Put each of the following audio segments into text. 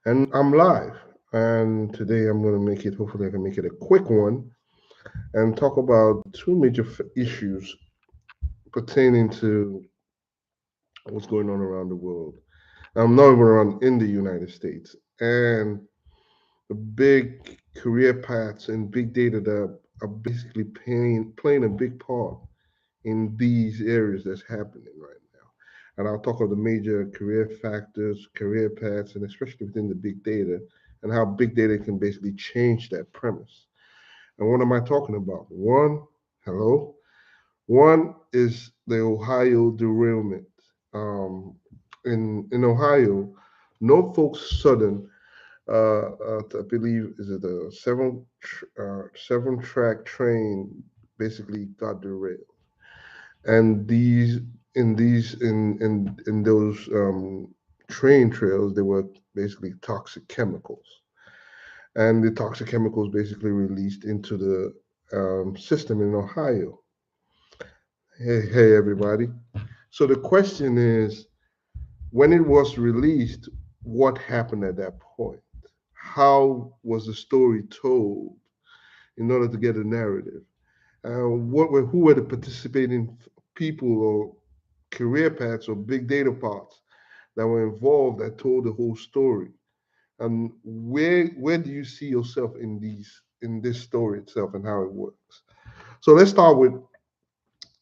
And I'm live. And today I'm going to make it, hopefully, I can make it a quick one and talk about two major issues pertaining to what's going on around the world. Not even around in the United States. And the big career paths and big data that are basically playing a big part in these areas that's happening right now. And I'll talk of the major career factors, career paths, and especially within the big data, and how big data can basically change that premise. And what am I talking about? Hello. One is the Ohio derailment. Um, in Ohio, Norfolk Southern, I believe, is it a seven track train basically got derailed, and in those train trails there were basically toxic chemicals, and the toxic chemicals basically released into the system in Ohio. Hey everybody. So the question is, when it was released, what happened at that point? How was the story told in order to get a narrative? Who were the participating people or career paths or big data parts that were involved that told the whole story? And where do you see yourself in this story itself and how it works? So let's start with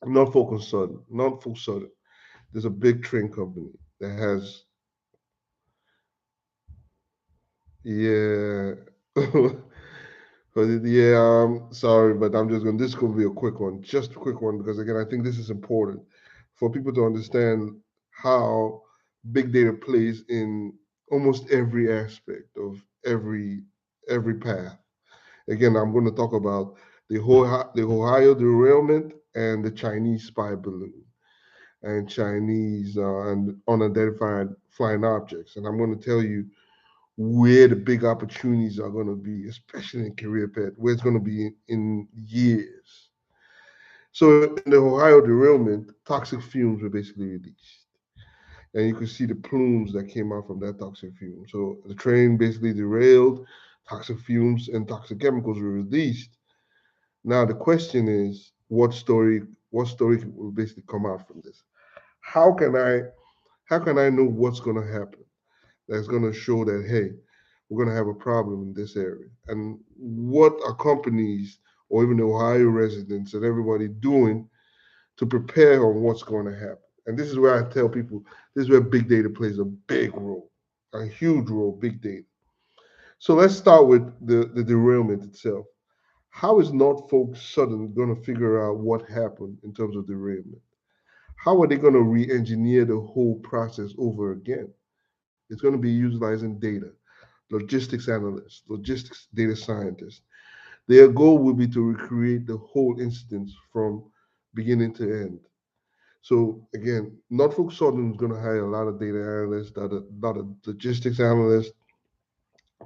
Norfolk Southern. Norfolk Southern. There's a big train company that has, yeah. Yeah, sorry, but I'm just going. This is going to be a quick one, just a quick one, because again, I think this is important for people to understand how big data plays in almost every aspect of every path. Again, I'm going to talk about the Ohio derailment and the Chinese spy balloon and Chinese and unidentified flying objects, and I'm going to tell you where the big opportunities are going to be, especially in career path, where it's going to be in years. So in the Ohio derailment, toxic fumes were basically released. And you could see the plumes that came out from that toxic fume. So the train basically derailed, toxic fumes and toxic chemicals were released. Now the question is, what story will basically come out from this? How can I how can I know what's going to happen? That's going to show that, hey, we're going to have a problem in this area. And what are companies or even the Ohio residents and everybody doing to prepare on what's going to happen? And this is where I tell people this is where big data plays a big role, a huge role, big data. So let's start with the derailment itself. How is Norfolk Southern going to figure out what happened in terms of derailment? How are they going to re engineer the whole process over again? It's going to be utilizing data, logistics analysts, logistics data scientists. Their goal will be to recreate the whole incident from beginning to end. So again, Norfolk Southern is going to hire a lot of data analysts, a lot of logistics analysts,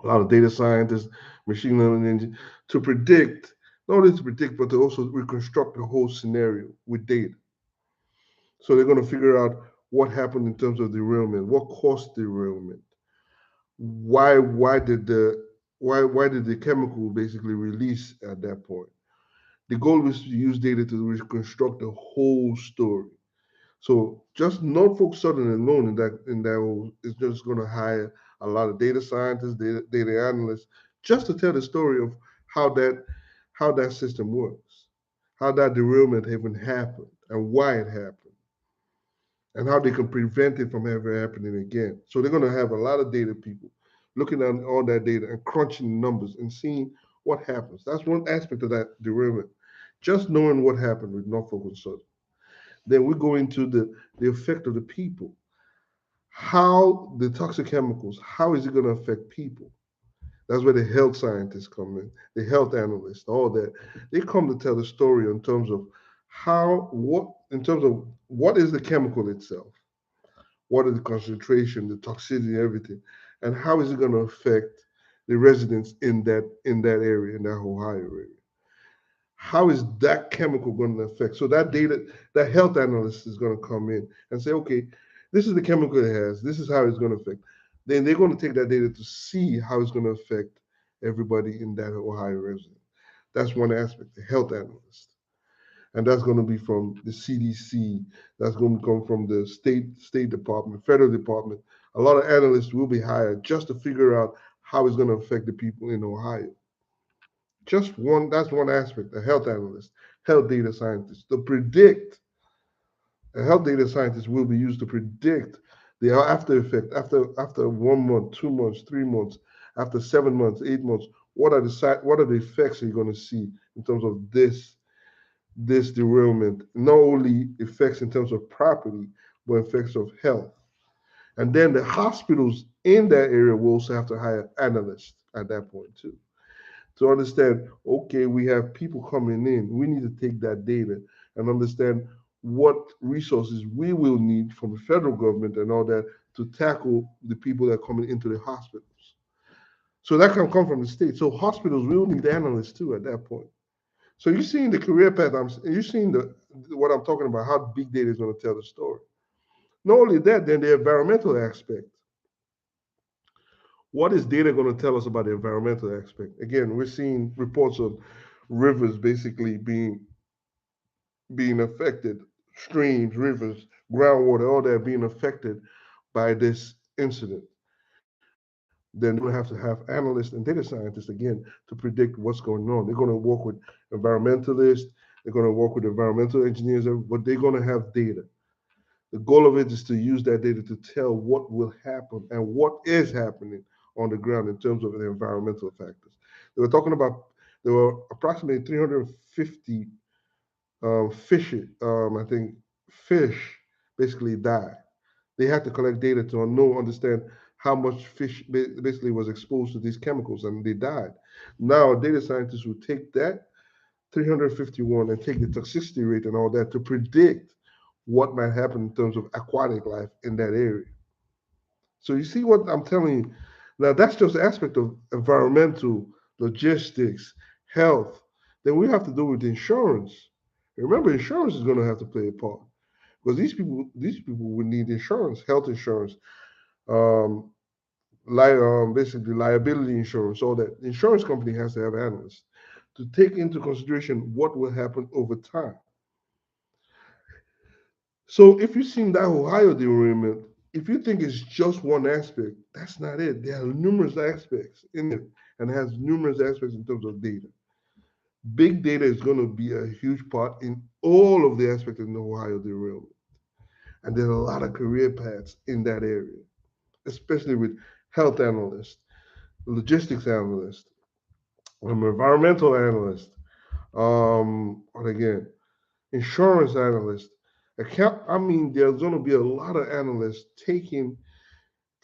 a lot of data scientists, machine learning engineers to predict, not only to predict, but to also reconstruct the whole scenario with data. So they're going to figure out what happened in terms of derailment, what caused derailment, why did the chemical basically release at that point. The goal was to use data to reconstruct the whole story. So just Norfolk Southern alone in that is just going to hire a lot of data scientists, data analysts, just to tell the story of how that system works, how that derailment even happened, and why it happened, and how they can prevent it from ever happening again. So they're going to have a lot of data people looking at all that data and crunching the numbers and seeing what happens. That's one aspect of that derailment. Just knowing what happened with Norfolk and Southern. Then we go into the effect of the people. How the toxic chemicals, how is it going to affect people? That's where the health scientists come in, the health analysts, all that. They come to tell the story in terms of what is the chemical itself, what is the concentration, the toxicity, everything, and how is it going to affect the residents in that area, in that Ohio area? How is that chemical going to affect? So that data, that health analyst is going to come in and say, okay, this is the chemical it has. This is how it's going to affect. Then they're going to take that data to see how it's going to affect everybody in that Ohio resident. That's one aspect, the health analyst. And that's going to be from the CDC. That's going to come from the State Department, federal department. A lot of analysts will be hired just to figure out how it's going to affect the people in Ohio. Just one, that's one aspect, a health analyst, health data scientist, to predict. A health data scientist will be used to predict the after effect after 1 month, 2 months, 3 months, after 7 months, 8 months. What are the effects you're going to see in terms of this derailment? Not only effects in terms of property, but effects of health. And then the hospitals in that area will also have to hire analysts at that point too, to understand, okay, we have people coming in. We need to take that data and understand what resources we will need from the federal government and all that to tackle the people that are coming into the hospitals. So that can come from the state. So hospitals will need analysts too at that point. So you're seeing the career path. You're seeing the what I'm talking about. How big data is going to tell the story. Not only that, then the environmental aspect. What is data going to tell us about the environmental aspect? Again, we're seeing reports of rivers basically being affected, streams, rivers, groundwater, all that being affected by this incident. Then they're going to have analysts and data scientists again to predict what's going on. They're going to work with environmentalists, they're going to work with environmental engineers, but they're going to have data. The goal of it is to use that data to tell what will happen and what is happening on the ground in terms of the environmental factors. They were talking about there were approximately 350 fish, I think fish basically died. They had to collect data to understand how much fish basically was exposed to these chemicals and they died. Now, data scientists will take that 351 and take the toxicity rate and all that to predict what might happen in terms of aquatic life in that area. So you see what I'm telling you. Now that's just the aspect of environmental, logistics, health. Then we have to do with insurance. Remember, insurance is going to have to play a part because these people would need insurance, health insurance, um, basically liability insurance. All that insurance company has to have analysts to take into consideration what will happen over time. So if you've seen that Ohio derailment, if you think it's just one aspect, that's not it. There are numerous aspects in it, and it has numerous aspects in terms of data. Big data is going to be a huge part in all of the aspects in the Ohio derailment. And there are a lot of career paths in that area, especially with health analysts, logistics analysts, environmental analysts, and again, insurance analysts, account. I mean, there's going to be a lot of analysts taking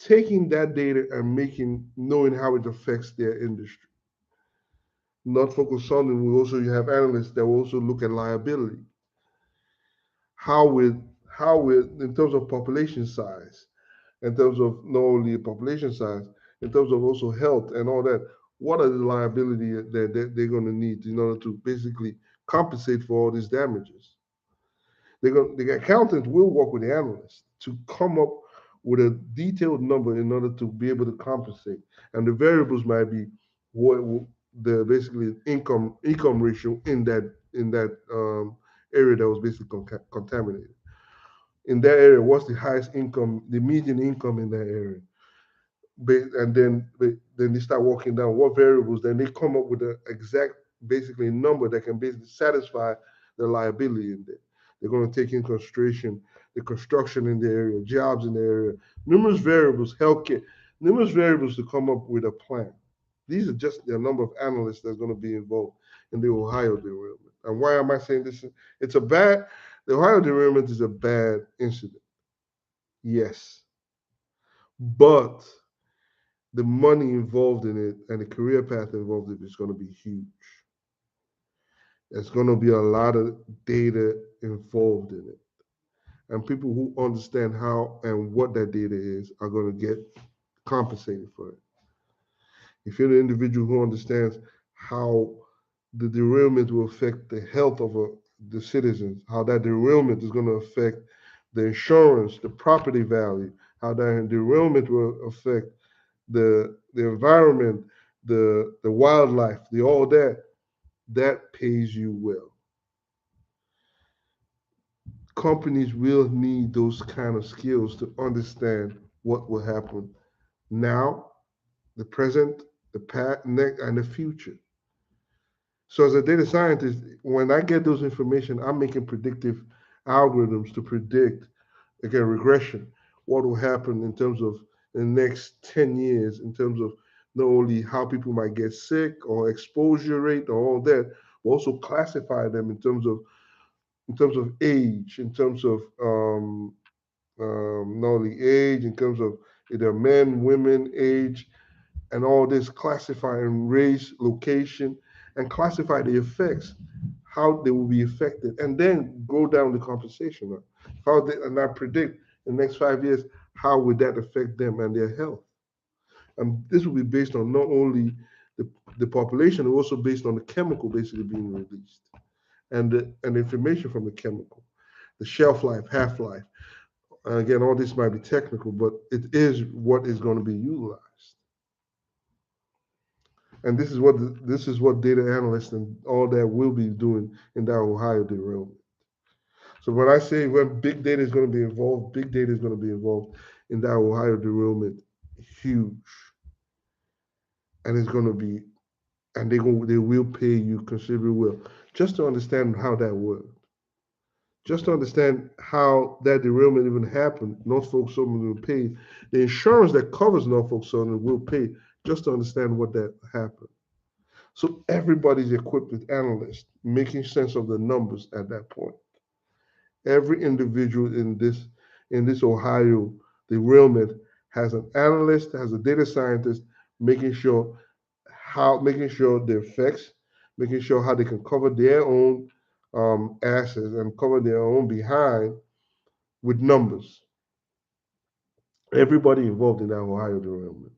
that data and knowing how it affects their industry. Not focus on it. We also have analysts that will also look at liability. How with in terms of population size, in terms of not only population size, in terms of also health and all that. What are the liability that they're going to need in order to basically compensate for all these damages? The accountant will work with the analyst to come up with a detailed number in order to be able to compensate. And the variables might be what the basically income ratio in that area that was basically contaminated. In that area, what's the highest income, the median income in that area? And then they start working down what variables. Then they come up with an exact basically number that can basically satisfy the liability in there. They're going to take in consideration the construction in the area, jobs in the area, numerous variables, healthcare, numerous variables to come up with a plan. These are just the number of analysts that's going to be involved in the Ohio derailment. And why am I saying this? The Ohio derailment is a bad incident. Yes. But the money involved in it and the career path involved in it is going to be huge. There's going to be a lot of data involved in it. And people who understand how and what that data is are going to get compensated for it. If you're the individual who understands how the derailment will affect the health of the citizens, how that derailment is going to affect the insurance, the property value, how that derailment will affect the environment, the wildlife, the all that pays you well. Companies will need those kind of skills to understand what will happen now, the present, the past, next, and the future. So as a data scientist, when I get those information, I'm making predictive algorithms to predict, again, regression, what will happen in terms of the next 10 years, in terms of not only how people might get sick or exposure rate or all that, but also classify them in terms of age, in terms of not only age, in terms of either men, women, age, and all this classifying race, location, and classify the effects, how they will be affected, and then go down the compensation. Right? How they, and I predict in the next 5 years, how would that affect them and their health? And this will be based on not only the population, but also based on the chemical basically being released and the information from the chemical, the shelf life, half life. Again, all this might be technical, but it is what is going to be utilized. And this is what data analysts and all that will be doing in that Ohio derailment. So when I say when big data is going to be involved, big data is going to be involved in that Ohio derailment, huge, and it's going to be, and they will pay you considerably well, just to understand how that works, just to understand how that derailment even happened. Norfolk Southern will pay, the insurance that covers Norfolk Southern will pay, just to understand what that happened. So everybody's equipped with analysts making sense of the numbers at that point. Every individual in this Ohio derailment has an analyst, has a data scientist making sure making sure the effects, making sure how they can cover their own assets and cover their own behind with numbers. Everybody involved in that Ohio derailment,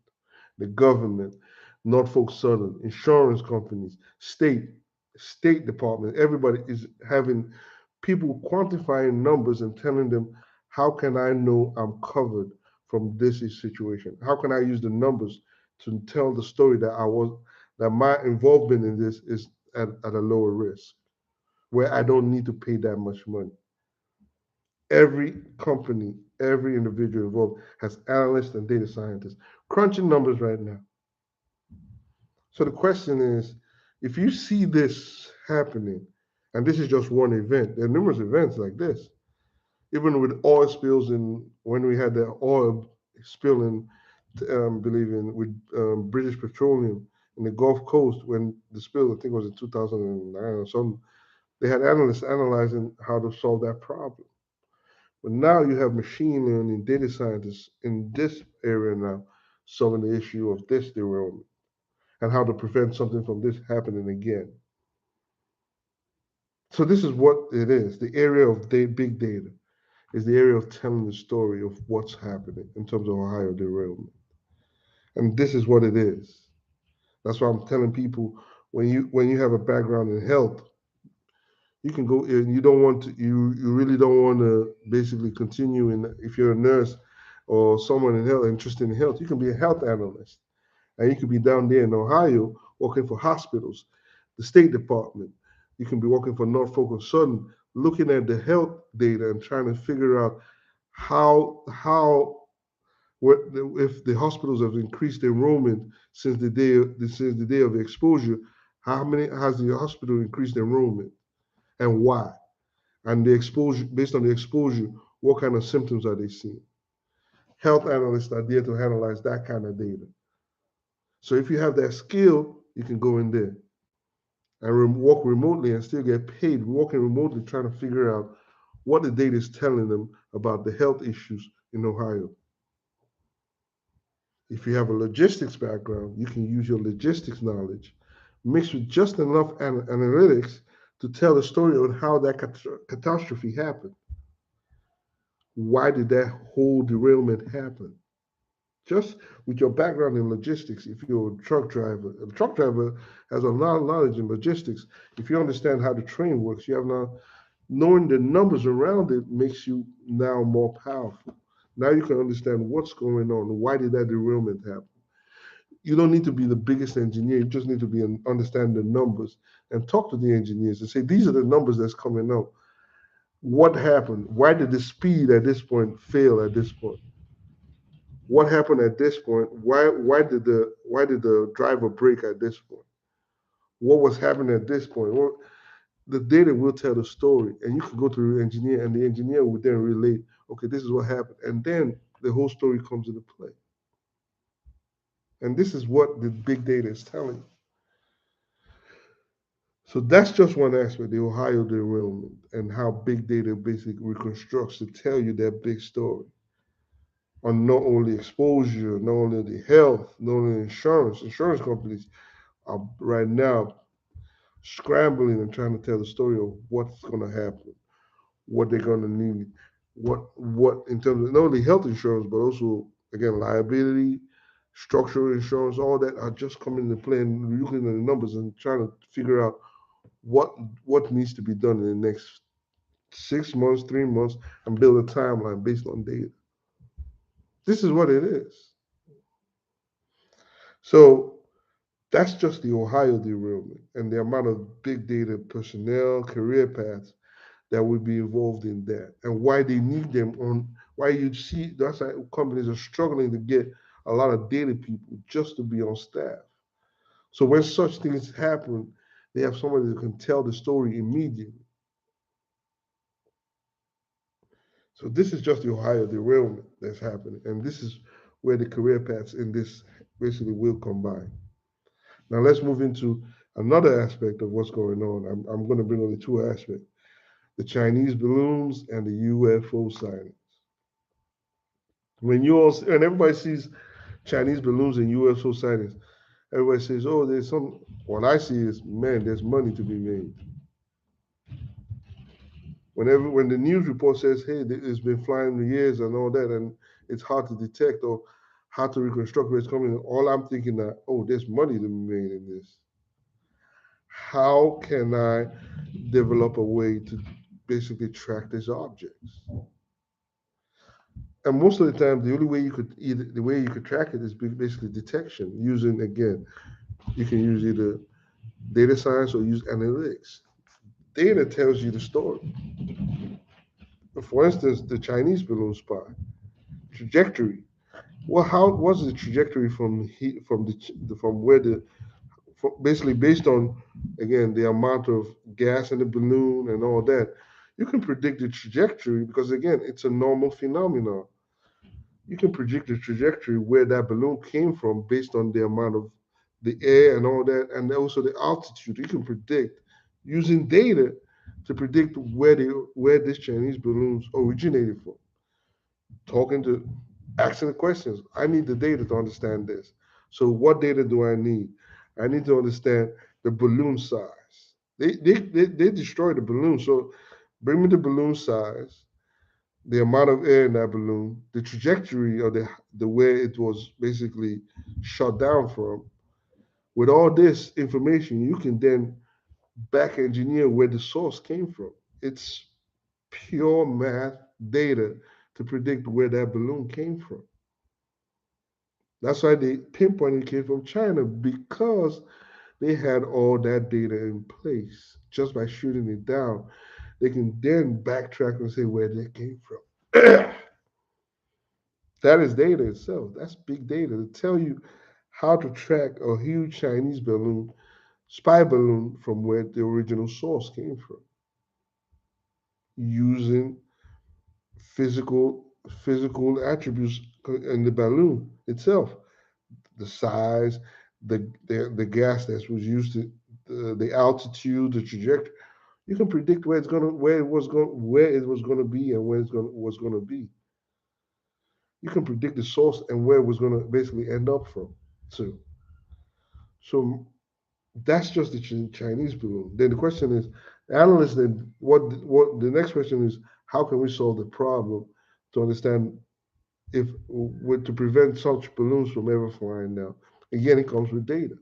the government, Norfolk Southern, insurance companies, state department, everybody is having people quantifying numbers and telling them, how can I know I'm covered from this situation? How can I use the numbers to tell the story that my involvement in this is at a lower risk, where I don't need to pay that much money. Every company, every individual involved has analysts and data scientists crunching numbers right now. So the question is, if you see this happening, and this is just one event, there are numerous events like this. Even with oil spills, in when we had the oil spill in, believe in with British Petroleum in the Gulf Coast, when the spill, I think it was in 2009 or something, they had analysts analyzing how to solve that problem. But now you have machine learning data scientists in this area now solving the issue of this derailment and how to prevent something from this happening again. So this is what it is. The area of big data is the area of telling the story of what's happening in terms of Ohio derailment. And this is what it is. That's why I'm telling people, when you have a background in health, you can go and you don't want to you really don't want to basically continue in, if you're a nurse or someone in health interested in health, you can be a health analyst. And you could be down there in Ohio working for hospitals, the State Department. You can be working for Norfolk Southern, looking at the health data and trying to figure out how what if the hospitals have increased enrollment since the day of the exposure. How many has the hospital increased enrollment and why? And the exposure, based on the exposure, what kind of symptoms are they seeing? Health analysts are there to analyze that kind of data. So if you have that skill, you can go in there and work remotely and still get paid working remotely, trying to figure out what the data is telling them about the health issues in Ohio. If you have a logistics background, you can use your logistics knowledge mixed with just enough analytics to tell a story on how that catastrophe happened. Why did that whole derailment happen? Just with your background in logistics, if you're a truck driver has a lot of knowledge in logistics. If you understand how the train works, you have now knowing the numbers around it makes you now more powerful. Now you can understand what's going on. Why did that derailment happen? You don't need to be the biggest engineer. You just need to be understand the numbers and talk to the engineers and say these are the numbers that's coming out. What happened? Why did the speed at this point fail at this point? What happened at this point? Why did the driver brake at this point? What was happening at this point? Well, the data will tell the story, and you can go to the engineer, and the engineer will then relate. Okay, this is what happened, and then the whole story comes into play. And this is what the big data is telling you. So that's just one aspect, the Ohio derailment, and how big data basically reconstructs to tell you that big story on not only exposure, not only the health, not only insurance. Insurance companies are right now scrambling and trying to tell the story of what's going to happen, what they're going to need, what in terms of not only health insurance but also again liability, structural insurance, all that are just coming into play and looking at the numbers and trying to figure out what what needs to be done in the next 6 months, 3 months, and build a timeline based on data. This is what it is. So that's just the Ohio derailment and the amount of big data personnel, career paths that would be involved in that, and why they need them on. Why you see that's why companies are struggling to get a lot of data people just to be on staff. So when such things happen, they have somebody that can tell the story immediately. So this is just the Ohio derailment that's happening, and this is where the career paths in this basically will combine. Now let's move into another aspect of what's going on. I'm going to bring only two aspects: the Chinese balloons and the UFO sightings. When you all and everybody sees Chinese balloons and UFO sightings, everybody says, "Oh, there's some." What I see is, man, there's money to be made. When the news report says, "Hey, it's been flying for years and all that," and it's hard to detect or how to reconstruct where it's coming, all I'm thinking that, "Oh, there's money to be made in this. How can I develop a way to basically track these objects?" And most of the time, the only way you could either the way you could track it is basically detection using again. You can use either data science or use analytics. Data tells you the story. For instance, the Chinese balloon spot trajectory. Well, how was the trajectory from from where basically based on again the amount of gas in the balloon and all that, you can predict the trajectory because again it's a normal phenomenon. You can predict the trajectory where that balloon came from based on the amount of the air and all that, and also the altitude. You can predict using data to predict where this Chinese balloons originated from. Talking to asking the questions. I need the data to understand this. So what data do I need? I need to understand the balloon size. They destroyed the balloon. So bring me the balloon size, the amount of air in that balloon, the trajectory of the way it was basically shut down from. With all this information, you can then back engineer where the source came from. It's pure math data to predict where that balloon came from. That's why they pinpointed it came from China because they had all that data in place. Just by shooting it down, they can then backtrack and say where they came from. That is data itself. That's big data to tell you how to track a huge Chinese balloon, spy balloon, from where the original source came from, using physical attributes in the balloon itself, the size, the gas that was used, the altitude, the trajectory. You can predict where it was gonna be and where was gonna be. You can predict the source and where it was gonna basically end up from. So that's just the Chinese balloon. Then the question is, analysts. Then what the next question is, how can we solve the problem to understand if to prevent such balloons from ever flying down? Again, it comes with data.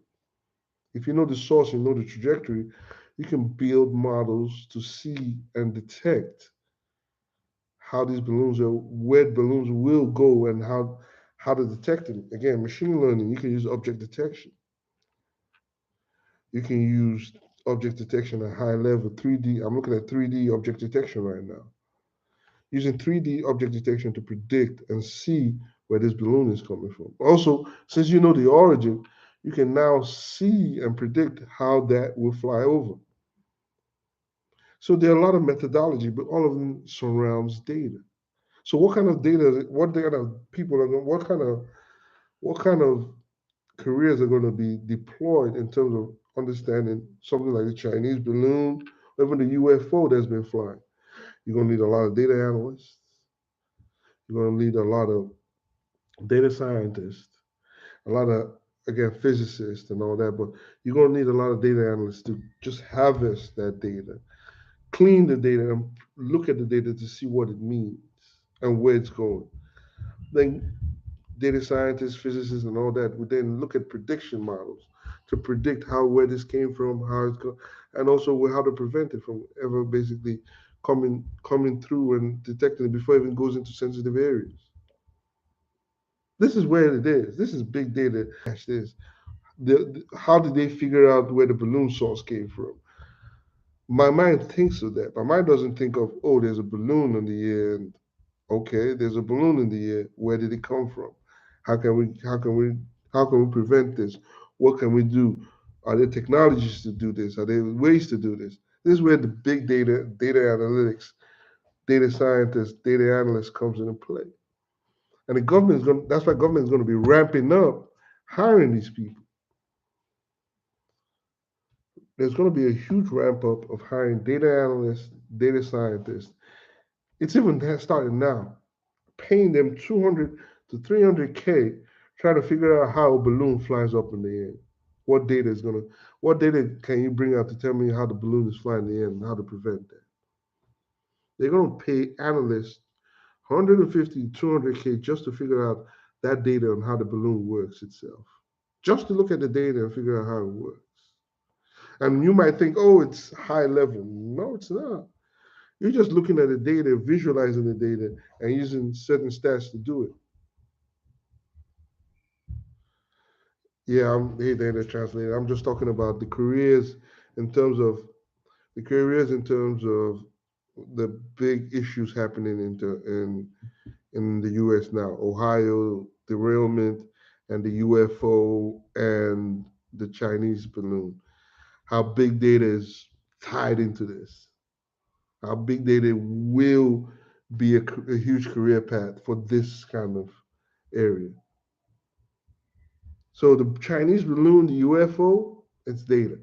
If you know the source, you know the trajectory, you can build models to see and detect how these balloons are, where balloons will go, and how to detect it. Again, machine learning, you can use object detection. You can use object detection at high level, 3D. I'm looking at 3D object detection right now. Using 3D object detection to predict and see where this balloon is coming from. Also, since you know the origin, you can now see and predict how that will fly over. So there are a lot of methodology, but all of them surrounds data. So what kind of data, what kind of people are going, what kind of careers are going to be deployed in terms of understanding something like the Chinese balloon, or even the UFO that's been flying? You're going to need a lot of data analysts. You're going to need a lot of data scientists, a lot of, again, physicists and all that. But you're going to need a lot of data analysts to just harvest that data, clean the data, and look at the data to see what it means and where it's going. Then data scientists, physicists, and all that would then look at prediction models to predict how where this came from, how it's going, and also how to prevent it from ever basically coming through and detecting it before it even goes into sensitive areas. This is where it is. This is big data. This. How did they figure out where the balloon source came from? My mind thinks of that. My mind doesn't think of, oh, there's a balloon in the air, and okay, there's a balloon in the air. Where did it come from? How can we how can we how can we prevent this? What can we do? Are there technologies to do this? Are there ways to do this? This is where the big data analytics, data scientists, data analysts comes into play. And the government is going that's why government is going to be ramping up hiring these people. There's going to be a huge ramp up of hiring data analysts, data scientists. It's even starting now, paying them 200 to 300K, trying to figure out how a balloon flies up in the air. What data is going to, what data can you bring out to tell me how the balloon is flying in the air and how to prevent that? They're going to pay analysts 150, 200K just to figure out that data on how the balloon works itself. Just to look at the data and figure out how it works. And you might think, oh, it's high level. No, it's not. You're just looking at the data, visualizing the data, and using certain stats to do it. Yeah, I'm hey data translator. I'm just talking about in terms of the careers in terms of the big issues happening in the U.S. now. Ohio derailment and the UFO and the Chinese balloon. How big data is tied into this. How big data will be a huge career path for this kind of area. So the Chinese balloon, the UFO, it's data.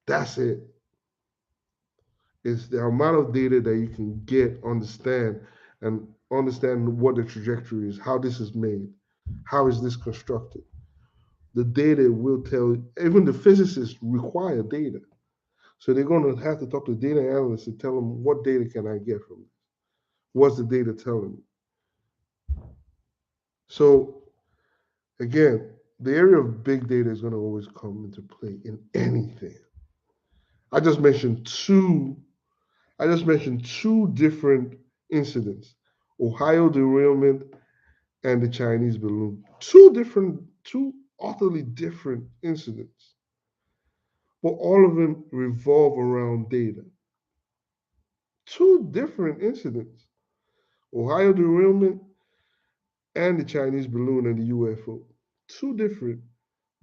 That's it. It's the amount of data that you can get, and understand what the trajectory is, how this is made, how is this constructed. The data will tell, even the physicists require data. So they're going to have to talk to data analysts to tell them what data can I get from this? What's the data telling me? So again, the area of big data is going to always come into play in anything. I just mentioned two. I just mentioned two different incidents: Ohio derailment and the Chinese balloon. Two utterly different incidents, but all of them revolve around data. Two different incidents: Ohio derailment and the Chinese balloon and the UFO. Two different,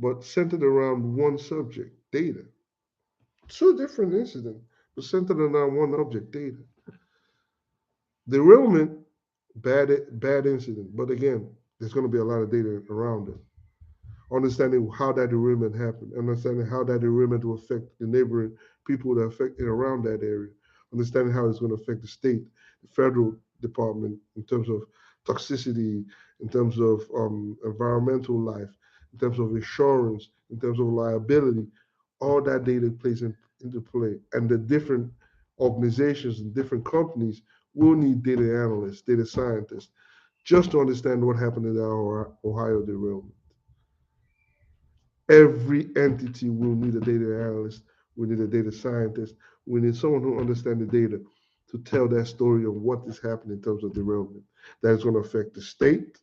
but centered around one subject: data. Two different incidents, but centered around one object: data. Derailment, bad incident, but again, there's going to be a lot of data around it. Understanding how that derailment happened, understanding how that derailment will affect the neighboring people that are affected around that area, understanding how it's going to affect the state, the federal department in terms of toxicity, in terms of environmental life, in terms of insurance, in terms of liability. All that data plays into play, and the different organizations and different companies will need data analysts, data scientists, just to understand what happened in the Ohio derailment. Every entity will need a data analyst, we need a data scientist, we need someone who understands the data to tell that story of what is happening in terms of derailment. That is going to affect the state,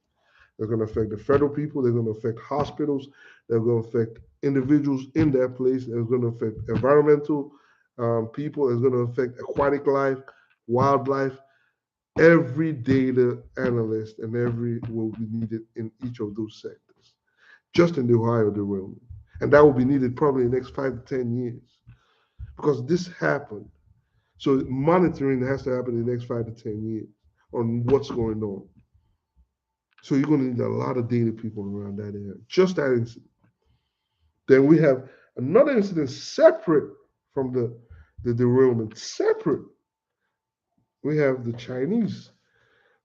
They're going to affect the federal people. They're going to affect hospitals. They're going to affect individuals in that place. They're going to affect environmental people. It's going to affect aquatic life, wildlife. Every data analyst and every will be needed in each of those sectors, just in the Ohio derailment. And that will be needed probably in the next 5 to 10 years because this happened. So monitoring has to happen in the next 5 to 10 years on what's going on. So you're going to need a lot of data people around that area. Just that incident. Then we have another incident separate from the derailment. Separate. We have the Chinese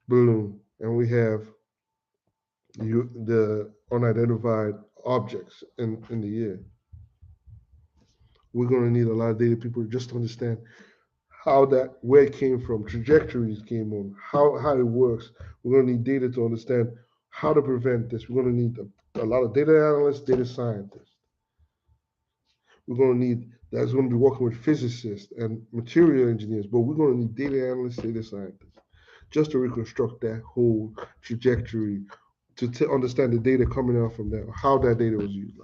balloon, and we have the unidentified objects in the air. We're going to need a lot of data people just to understand how that, where it came from, trajectories came on, how it works. We're going to need data to understand how to prevent this. We're going to need a lot of data analysts, data scientists. We're going to need that's going to be working with physicists and material engineers, but we're going to need data analysts, data scientists, just to reconstruct that whole trajectory to understand the data coming out from that, how that data was used.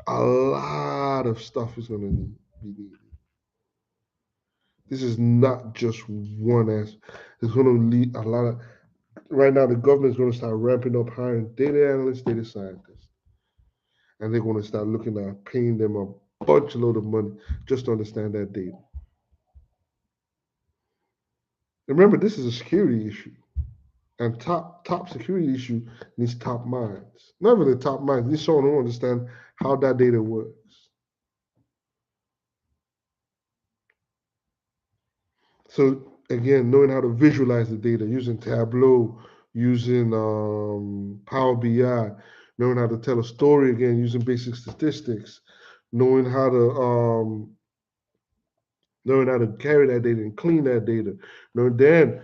A lot of stuff is going to be needed. This is not just one aspect. It's going to lead a lot of. Right now, the government is going to start ramping up hiring data analysts, data scientists, and they're going to start looking at paying them a bunch load of money just to understand that data. Remember, this is a security issue, and top security issue needs top minds. Not really top minds. Needs someone who understand how that data works. So again, knowing how to visualize the data using Tableau, using Power BI, knowing how to tell a story again using basic statistics, knowing how to carry that data and clean that data. Then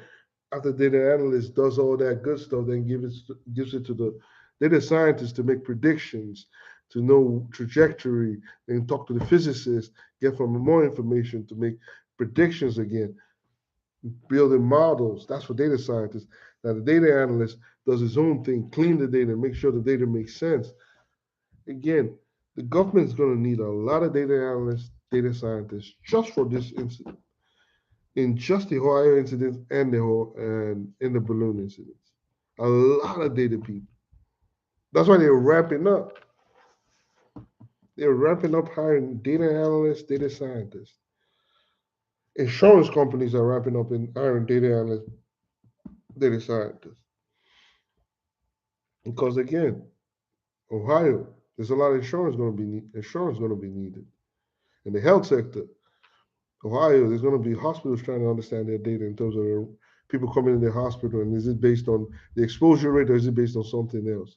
after data analyst does all that good stuff, then gives it to the data scientist to make predictions, to know trajectory, then talk to the physicist, get from more information to make predictions again, building models. That's for data scientists. Now the data analyst does his own thing, clean the data, make sure the data makes sense. Again, the government is going to need a lot of data analysts, data scientists just for this incident, in just the Ohio incident and in the balloon incidents. A lot of data people. That's why they're ramping up. They're ramping up hiring data analysts, data scientists. Insurance companies are ramping up in hiring data analysts, data scientists. Because again, Ohio, there's a lot of insurance going to be needed. In the health sector, Ohio, there's going to be hospitals trying to understand their data in terms of people coming in their hospital, and is it based on the exposure rate or is it based on something else?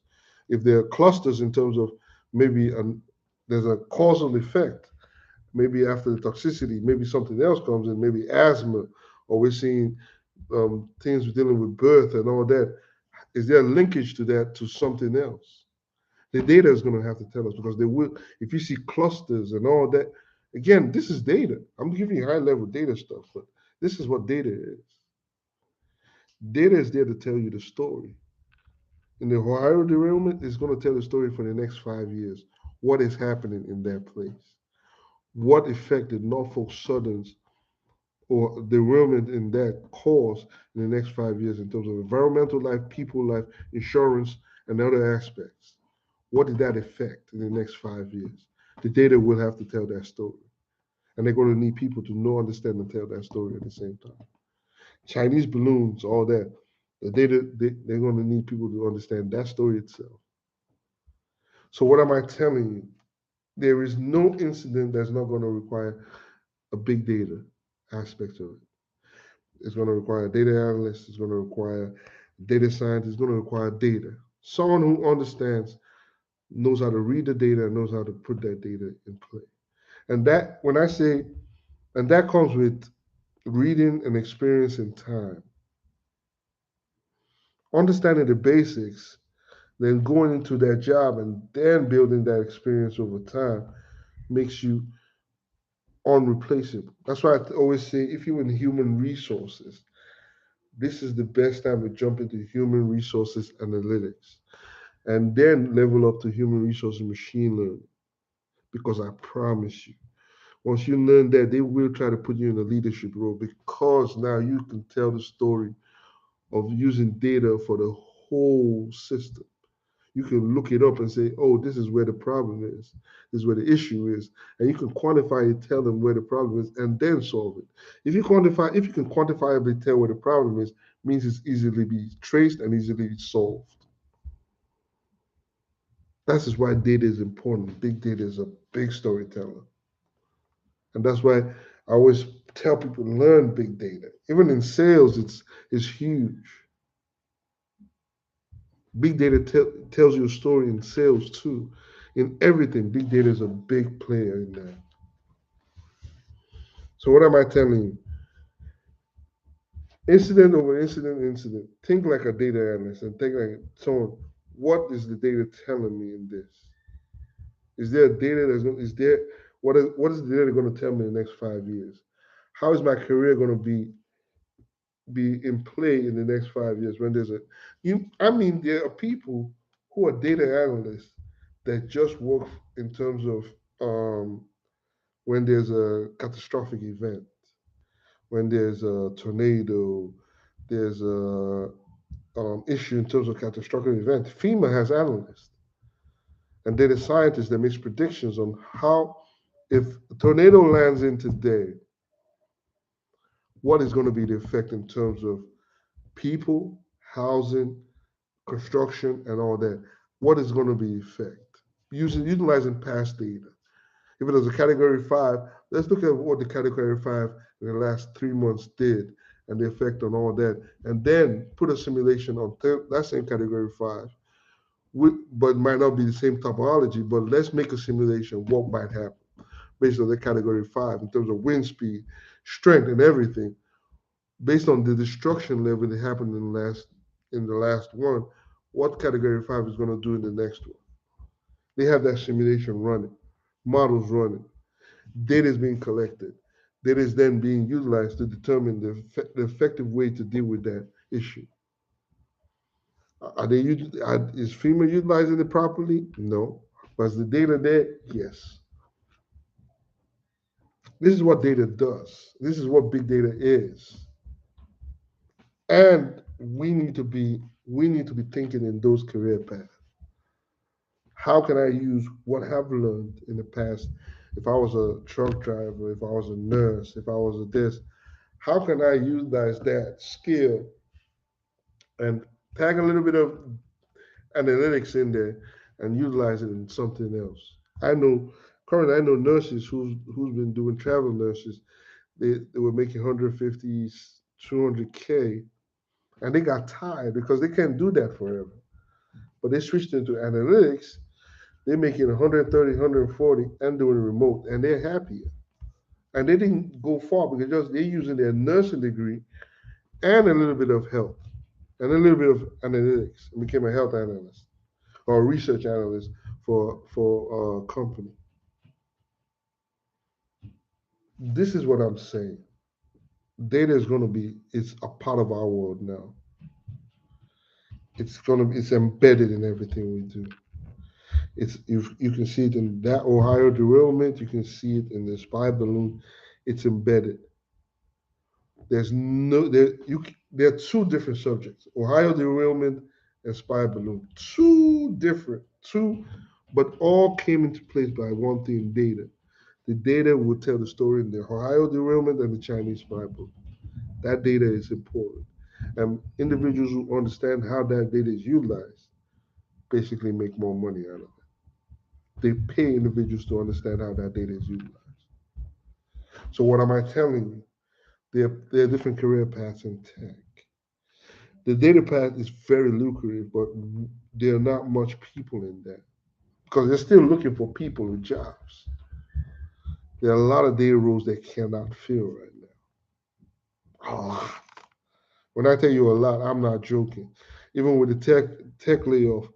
If there are clusters in terms of maybe there's a causal effect, maybe after the toxicity, maybe something else comes in, maybe asthma, or we're seeing things dealing with birth and all that. Is there a linkage to that to something else? The data is going to have to tell us because they will. If you see clusters and all that, again, this is data. I'm giving you high level data stuff, but this is what data is. Data is there to tell you the story. In the Ohio derailment, it's going to tell the story for the next 5 years. What is happening in that place? What effect did Norfolk Southern's or derailment in that cause in the next 5 years in terms of environmental life, people life, insurance, and other aspects? What did that affect in the next 5 years? The data will have to tell that story. And they're going to need people to know, understand, and tell that story at the same time. Chinese balloons, all that. The data, they're going to need people to understand that story itself. So, what am I telling you? There is no incident that's not going to require a big data aspect of it. It's going to require a data analyst, it's going to require data scientist, it's going to require data. Someone who understands, knows how to read the data, and knows how to put that data in play. And that, when I say, and that comes with reading and experience in time. Understanding the basics, then going into that job and then building that experience over time makes you unreplaceable. That's why I always say if you're in human resources, this is the best time to jump into human resources analytics and then level up to human resources machine learning. Because I promise you, once you learn that, they will try to put you in a leadership role because now you can tell the story of using data for the whole system. You can look it up and say, oh, this is where the problem is. This is where the issue is. And you can quantify it, tell them where the problem is, and then solve it. If you can quantifiably tell where the problem is, means it's easily be traced and easily solved. That's just why data is important. Big data is a big storyteller. And that's why I always tell people learn big data. Even in sales, it's huge. Big data tells you a story in sales too. In everything, big data is a big player in that. So what am I telling you? Incident over incident. Think like a data analyst and think like someone. What is the data telling me in this? Is there data that's going? Is there what is the data going to tell me in the next 5 years? How is my career going to be in play in the next 5 years when there's a you? I mean, there are people who are data analysts that just work in terms of when there's a catastrophic event, when there's a tornado, there's a issue in terms of catastrophic event. FEMA has analysts and data scientists that makes predictions on how, if a tornado lands in today, what is going to be the effect in terms of people, housing, construction, and all that. What is going to be the effect? Utilizing past data. If it was a category five, let's look at what the category five in the last 3 months did and the effect on all that, and then put a simulation on that same category five. But it might not be the same topology, but let's make a simulation what might happen based on the category five in terms of wind speed, strength, and everything, based on the destruction level that happened in the last one, what category five is going to do in the next one. They have that simulation running, models running, data is being collected, data is then being utilized to determine the effective way to deal with that issue. Is FEMA utilizing it properly? No. Was the data there? Yes. This is what data does. This is what big data is. And we need to be thinking in those career paths. How can I use what I've learned in the past? If I was a truck driver, if I was a nurse, if I was a this, how can I utilize that skill and tag a little bit of analytics in there and utilize it in something else? I know nurses who's been doing travel nurses. They were making 150, 200K, and they got tired because they can't do that forever. But they switched into analytics. They're making 130, 140 and doing remote, and they're happier. And they didn't go far because they're using their nursing degree and a little bit of health and a little bit of analytics and became a health analyst or a research analyst for a company. This is what I'm saying. Data is going to be it's a part of our world now. It's embedded in everything we do. You can see it in that Ohio derailment. You can see it in the spy balloon. It's embedded. There's no there you there are two different subjects: Ohio derailment and spy balloon. Two, but all came into place by one thing: data. The data will tell the story in the Ohio derailment and the Chinese spy balloon. That data is important, and individuals who understand how that data is utilized basically make more money out of it. They pay individuals to understand how that data is utilized. So what am I telling you? There are different career paths in tech. The data path is very lucrative, but there are not much people in that because they're still looking for people with jobs. There are a lot of data roles they cannot fill right now. A lot. When I tell you a lot, I'm not joking. Even with the tech layoff,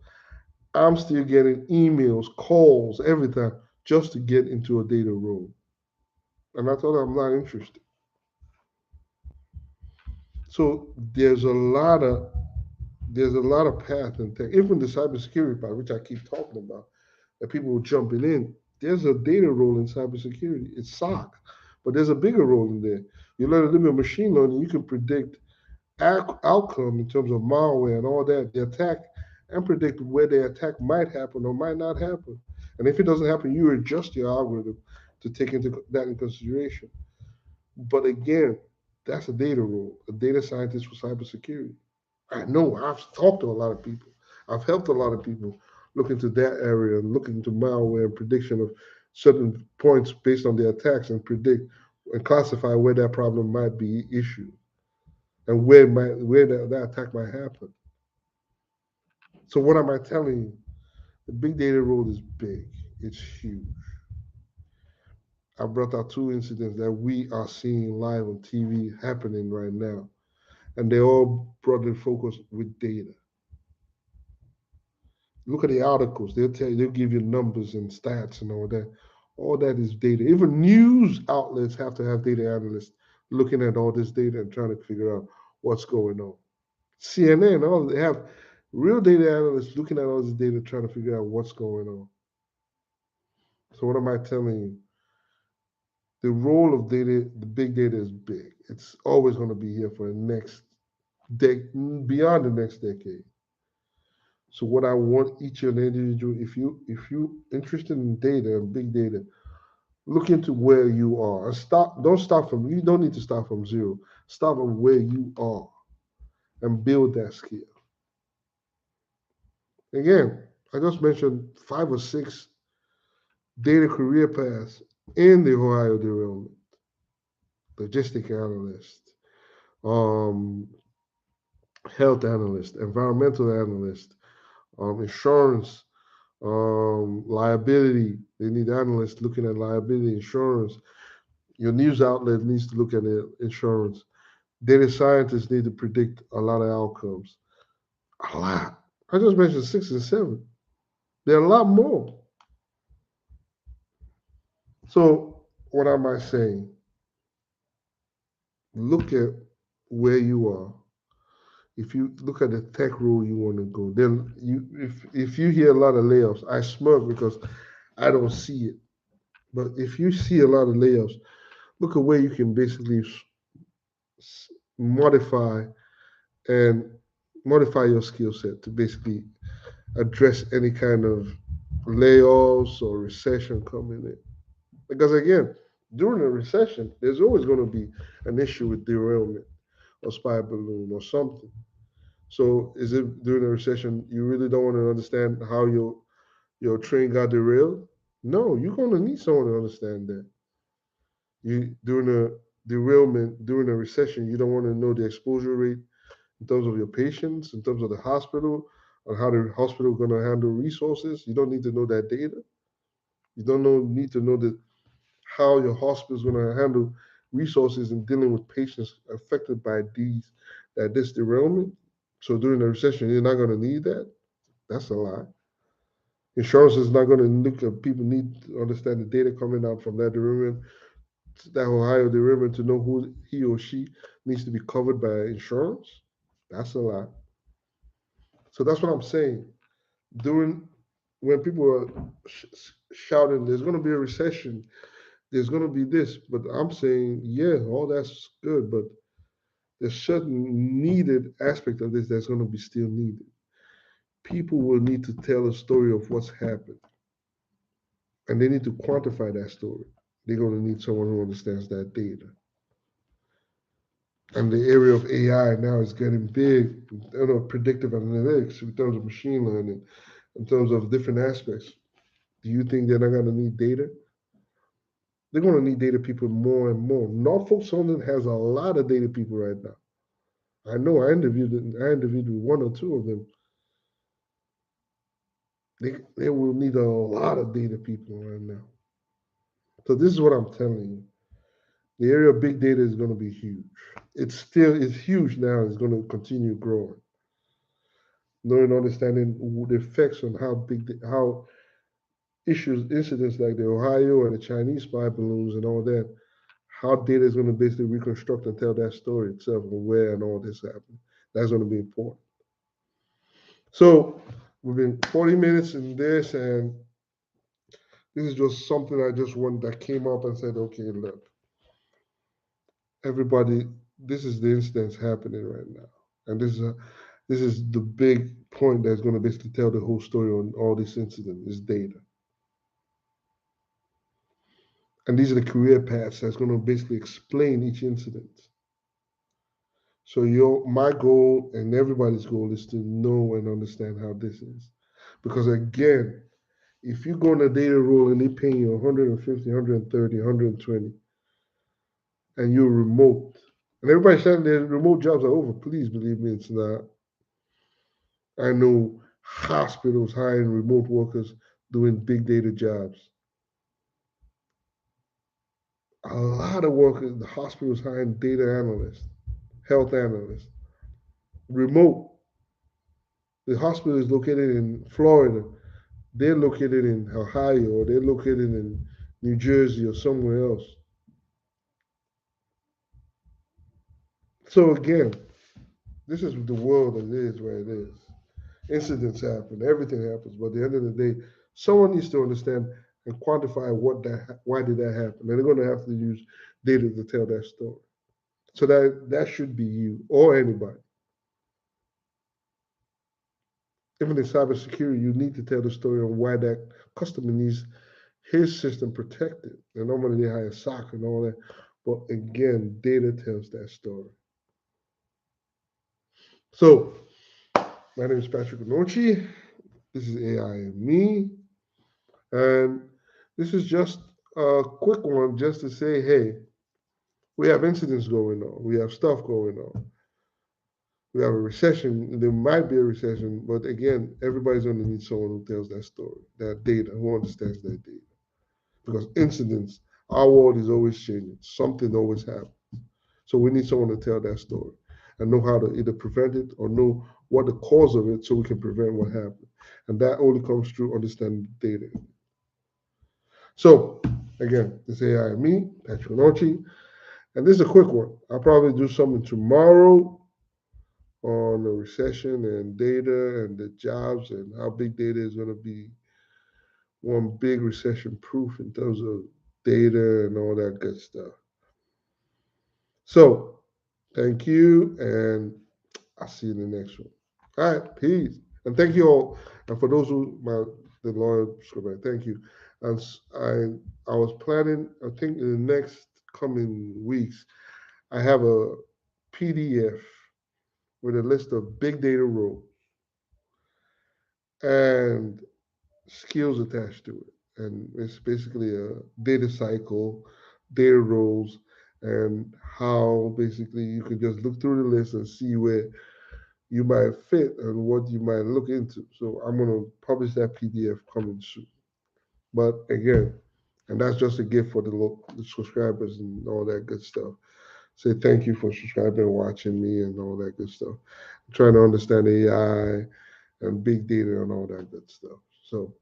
I'm still getting emails, calls every time just to get into a data role. And I told them I'm not interested. So there's a lot of path and tech. Even the cybersecurity part, which I keep talking about, that people are jumping in. There's a data role in cybersecurity. It's SOC, but there's a bigger role in there. You learn a little bit of machine learning. You can predict outcome in terms of malware and all that, the attack, and predict where the attack might happen or might not happen. And if it doesn't happen, you adjust your algorithm to take into that in consideration. But again, that's a data role, a data scientist for cybersecurity. I know I've talked to a lot of people. I've helped a lot of people look into that area and look into malware and prediction of certain points based on the attacks and predict and classify where that problem might be issued and where that attack might happen. So what am I telling you? The big data role is big. It's huge. I brought out two incidents that we are seeing live on TV happening right now, and they all brought in focus with data. Look at the articles. They'll give you numbers and stats and all that. All that is data. Even news outlets have to have data analysts looking at all this data and trying to figure out what's going on. CNN, all they have real data analysts looking at all this data trying to figure out what's going on. So what am I telling you? The role of data, the big data is big. It's always going to be here for the next beyond the next decade. So what I want each of the individual, if you interested in data and big data, look into where you are. And don't start from you don't need to start from zero. Start from where you are and build that skill. Again, I just mentioned 5 or 6 data career paths in the Ohio derailment. Logistic analyst, um, health analyst, environmental analyst, insurance, liability. They need analysts looking at liability, insurance. Your news outlet needs to look at the insurance. Data scientists need to predict a lot of outcomes. A lot. I just mentioned 6 and 7. There are a lot more. So what am I saying? Look at where you are. If you look at the tech role you want to go, then if you hear a lot of layoffs, I smirk because I don't see it. But if you see a lot of layoffs, look at where you can basically modify and modify your skill set to basically address any kind of layoffs or recession coming in. Because again, during a recession, there's always going to be an issue with derailment or spy balloon or something. So is it during a recession you really don't want to understand how your train got derailed? No, you're going to need someone to understand that. You during a derailment during a recession, you don't want to know the exposure rate in terms of your patients, in terms of the hospital, on how the hospital is going to handle resources. You don't need to know that data. You don't need to know that how your hospital is going to handle resources in dealing with patients affected by this derailment. So during the recession, you're not going to need that. That's a lie. Insurance is not going to look at people need to understand the data coming out from that derailment, that Ohio derailment, to know who he or she needs to be covered by insurance. That's a lie. So that's what I'm saying. During when people are shouting, there's going to be a recession, there's going to be this, but I'm saying, yeah, all that's good, but there's certain needed aspect of this that's going to be still needed. People will need to tell a story of what's happened, and they need to quantify that story. They're going to need someone who understands that data. And the area of AI now is getting big, predictive analytics in terms of machine learning, in terms of different aspects. Do you think they're not going to need data? They're going to need data people more and more. Norfolk Southern has a lot of data people right now. I know I interviewed with 1 or 2 of them. They will need a lot of data people right now. So this is what I'm telling you. The area of big data is going to be huge. It's huge now. It's going to continue growing. Knowing, understanding the effects on how issues, incidents like the Ohio and the Chinese spy balloons and all that, how data is going to basically reconstruct and tell that story itself and where and all this happened. That's going to be important. So we've been 40 minutes in this, and this is just something I just want that came up and said, okay, look, everybody, this is the instance happening right now, and this is the big point that's going to basically tell the whole story on all this incident is data, and these are the career paths that's going to basically explain each incident. So my goal and everybody's goal is to know and understand how this is, because again, if you go on a data role and they pay you 150, 130, 120, and you're remote, and everybody's saying their remote jobs are over, please believe me, it's not. I know hospitals hiring remote workers doing big data jobs. A lot of workers, the hospitals hiring data analysts, health analysts, remote. The hospital is located in Florida. They're located in Ohio, or they're located in New Jersey or somewhere else. So again, this is the world it is where it is. Incidents happen, everything happens, but at the end of the day, someone needs to understand and quantify why did that happen, and they're going to have to use data to tell that story. So that should be you or anybody. Even in cybersecurity, you need to tell the story on why that customer needs his system protected. And normally they hire SOC and all that, but again, data tells that story. So my name is Patrick Onochi. This is AI and me. And this is just a quick one just to say, hey, we have incidents going on. We have stuff going on. We have a recession. There might be a recession, but again, everybody's going to need someone who tells that story, that data, who understands that data. Because incidents, our world is always changing. Something always happens. So we need someone to tell that story and know how to either prevent it or know what the cause of it so we can prevent what happened. And that only comes through understanding data. So again, this AI and me, Patrick Onochi, and this is a quick one. I'll probably do something tomorrow on the recession and data and the jobs and how big data is going to be one big recession proof in terms of data and all that good stuff. So thank you, and I'll see you in the next one. All right, peace. And thank you all. And for those who the loyal subscriber, thank you. And I was planning, I think in the next coming weeks, I have a PDF with a list of big data roles and skills attached to it. And it's basically a data cycle, data roles, and how basically you can just look through the list and see where you might fit and what you might look into. So I'm going to publish that PDF coming soon. But again, and that's just a gift for the subscribers and all that good stuff. Say thank you for subscribing and watching me and all that good stuff. I'm trying to understand AI and big data and all that good stuff. So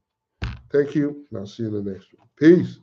thank you, and I'll see you in the next one. Peace.